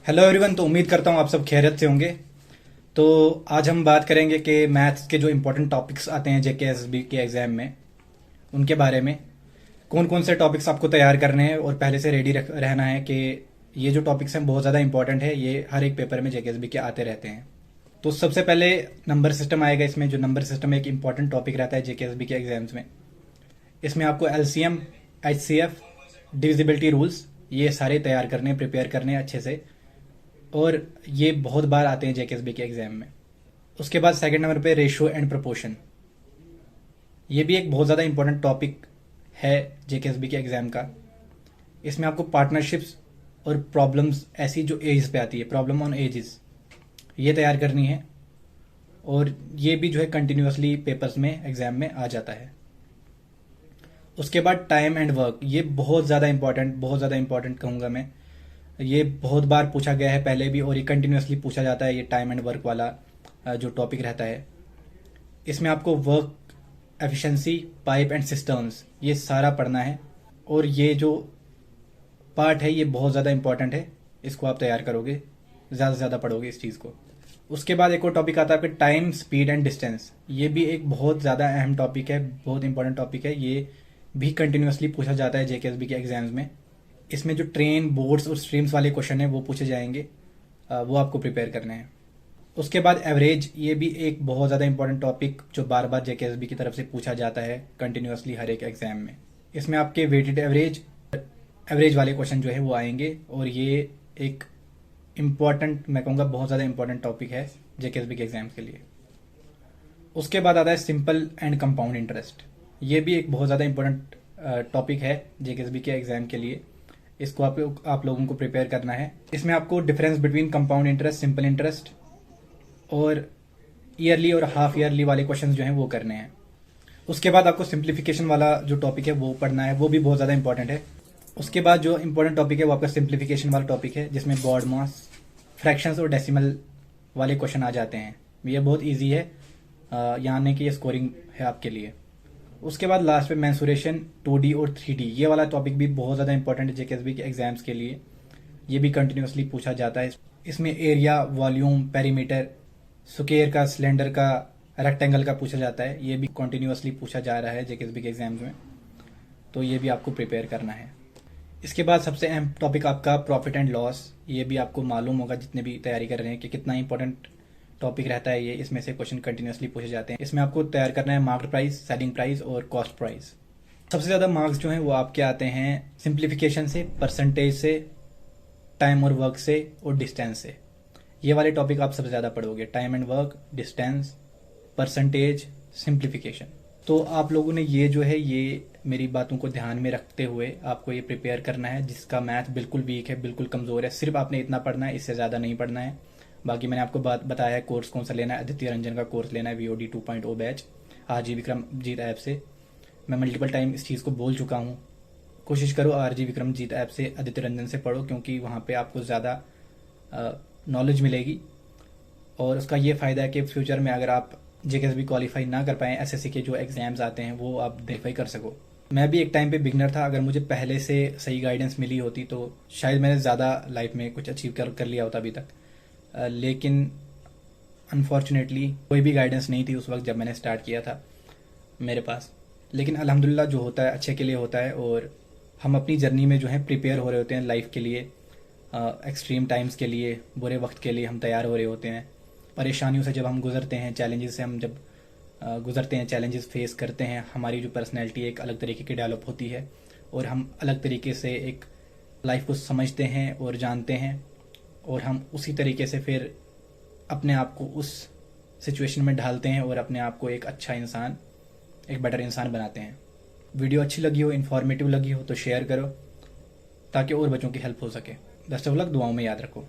Hello everyone. तो उम्मीद करता हूँ आप सब खैरियत से होंगे। तो आज हम बात करेंगे कि मैथ्स के जो इम्पोर्टेंट टॉपिक्स आते हैं जेके एसएसबी के एग्ज़ाम में, उनके बारे में कौन कौन से टॉपिक्स आपको तैयार करने हैं और पहले से रेडी रहना है कि ये जो टॉपिक्स हैं बहुत ज़्यादा इंपॉर्टेंट है, ये हर एक पेपर में जेके एसएसबी के आते रहते हैं। तो सबसे पहले नंबर सिस्टम आएगा। इसमें जो नंबर सिस्टम एक इंपॉर्टेंट टॉपिक रहता है जेके एसएसबी के एग्जाम्स में। इसमें आपको एलसीएम, एचसीएफ, डिविजिबिलिटी रूल्स ये सारे तैयार करने, प्रिपेयर करने अच्छे से, और ये बहुत बार आते हैं जेकेएसबी के एग्जाम में। उसके बाद सेकंड नंबर पे रेशियो एंड प्रोपोर्शन। ये भी एक बहुत ज़्यादा इंपॉर्टेंट टॉपिक है जेकेएसबी के एग्जाम का। इसमें आपको पार्टनरशिप्स और प्रॉब्लम्स ऐसी जो एज पे आती है, प्रॉब्लम ऑन एजेस, ये तैयार करनी है, और ये भी जो है कंटिन्यूसली पेपर्स में एग्जाम में आ जाता है। उसके बाद टाइम एंड वर्क, ये बहुत ज़्यादा इंपॉर्टेंट कहूँगा मैं। ये बहुत बार पूछा गया है पहले भी, और ये कंटिन्यूसली पूछा जाता है। ये टाइम एंड वर्क वाला जो टॉपिक रहता है, इसमें आपको work efficiency, pipe and systems, ये सारा पढ़ना है। और ये जो पार्ट है ये बहुत ज़्यादा इंपॉर्टेंट है, इसको आप तैयार करोगे, ज़्यादा से ज़्यादा पढ़ोगे इस चीज़ को। उसके बाद एक और टॉपिक आता है आपके टाइम, स्पीड एंड डिस्टेंस। ये भी एक बहुत ज़्यादा अहम टॉपिक है, बहुत इंपॉर्टेंट टॉपिक है। ये भी कंटिन्यूसली पूछा जाता है जेकेएसबी के एग्जाम्स में। इसमें जो ट्रेन, बोर्ड्स और स्ट्रीम्स वाले क्वेश्चन है वो पूछे जाएंगे, वो आपको प्रिपेयर करने हैं। उसके बाद एवरेज, ये भी एक बहुत ज़्यादा इंपॉर्टेंट टॉपिक जो बार बार जेकेएसबी की तरफ से पूछा जाता है कंटिन्यूसली हर एक एग्जाम में। इसमें आपके वेटेड एवरेज वाले क्वेश्चन जो है वो आएंगे, और ये एक इम्पॉर्टेंट, मैं कहूँगा बहुत ज़्यादा इंपॉर्टेंट टॉपिक है जेकेएसबी के एग्जाम के लिए। उसके बाद आता है सिंपल एंड कंपाउंड इंटरेस्ट। ये भी एक बहुत ज़्यादा इंपॉर्टेंट टॉपिक है जेकेएसबी के एग्जाम के लिए। इसको आप लोगों को प्रिपेयर करना है। इसमें आपको difference between compound interest, simple interest और ईयरली और हाफ ईयरली वाले क्वेश्चंस जो हैं वो करने हैं। उसके बाद आपको सिंप्लीफिकेशन वाला जो टॉपिक है वो पढ़ना है, वो भी बहुत ज़्यादा इंपॉर्टेंट है। उसके बाद जो इंपॉर्टेंट टॉपिक है वो आपका सिंप्लीफिकेशन वाला टॉपिक है, जिसमें बॉड मास, फ्रैक्शंस और डेसिमल वाले क्वेश्चन आ जाते हैं। ये बहुत ईजी है, यहाँ नहीं कि ये स्कोरिंग है आपके लिए। उसके बाद लास्ट में मेंसुरेशन, 2D और 3D, ये वाला टॉपिक भी बहुत ज़्यादा इंपॉर्टेंट है जेकेएसबी के एग्जाम्स के लिए। ये भी कंटिन्यूसली पूछा जाता है। इसमें एरिया, वॉल्यूम, पेरीमीटर, स्क्वायर का, सिलेंडर का, रेक्टेंगल का पूछा जाता है। ये भी कंटिन्यूसली पूछा जा रहा है जेकेएसबी के एग्जाम्स में, तो ये भी आपको प्रिपेयर करना है। इसके बाद सबसे अहम टॉपिक आपका प्रॉफिट एंड लॉस। ये भी आपको मालूम होगा जितने भी तैयारी कर रहे हैं कि कितना इंपॉर्टेंट टॉपिक रहता है ये। इसमें से क्वेश्चन कंटिन्यूसली पूछे जाते हैं। इसमें आपको तैयार करना है मार्केट प्राइस, सेलिंग प्राइस और कॉस्ट प्राइस। सबसे ज़्यादा मार्क्स जो हैं वो आपके आते हैं सिंप्लीफिकेशन से, परसेंटेज से, टाइम और वर्क से और डिस्टेंस से। ये वाले टॉपिक आप सबसे ज़्यादा पढ़ोगे, time and work, distance, percentage, simplification. तो आप लोगों ने ये जो है ये मेरी बातों को ध्यान में रखते हुए आपको ये प्रिपेयर करना है। जिसका मैथ बिल्कुल वीक है, बिल्कुल कमज़ोर है, सिर्फ आपने इतना पढ़ना है, इससे ज़्यादा नहीं पढ़ना है। बाकी मैंने आपको बताया है कोर्स कौन सा लेना है। आदित्य रंजन का कोर्स लेना है, VOD 2.0 batch, RG Vikramjit app से। मैं मल्टीपल टाइम इस चीज़ को बोल चुका हूँ। कोशिश करो RG विक्रमजीत ऐप से आदित्य रंजन से पढ़ो, क्योंकि वहाँ पे आपको ज़्यादा नॉलेज मिलेगी। और उसका ये फ़ायदा है कि फ्यूचर में अगर आप जेकेएसबी क्वालिफाई ना कर पाएँ, SSC के जो एग्ज़ाम्स आते हैं वो आप वेरीफाई कर सको। मैं भी एक टाइम पे बिगनर था, अगर मुझे पहले से सही गाइडेंस मिली होती तो शायद मैंने ज़्यादा लाइफ में कुछ अचीव कर लिया होता अभी तक। लेकिन अनफॉर्चुनेटली कोई भी गाइडेंस नहीं थी उस वक्त जब मैंने स्टार्ट किया था मेरे पास। लेकिन अल्हम्दुलिल्लाह जो होता है अच्छे के लिए होता है, और हम अपनी जर्नी में जो है प्रिपेयर हो रहे होते हैं लाइफ के लिए, एक्सट्रीम टाइम्स के लिए, बुरे वक्त के लिए हम तैयार हो रहे होते हैं। परेशानियों से जब हम गुजरते हैं, चैलेंजेस से हम जब गुजरते हैं, चैलेंजेस फेस करते हैं, हमारी जो पर्सनैलिटी एक अलग तरीके की डेवलप होती है, और हम अलग तरीके से एक लाइफ को समझते हैं और जानते हैं, और हम उसी तरीके से फिर अपने आप को उस सिचुएशन में ढालते हैं और अपने आप को एक अच्छा इंसान, एक बेटर इंसान बनाते हैं। वीडियो अच्छी लगी हो, इन्फॉर्मेटिव लगी हो तो शेयर करो, ताकि और बच्चों की हेल्प हो सके। बेस्ट ऑफ लक, दुआओं में याद रखो।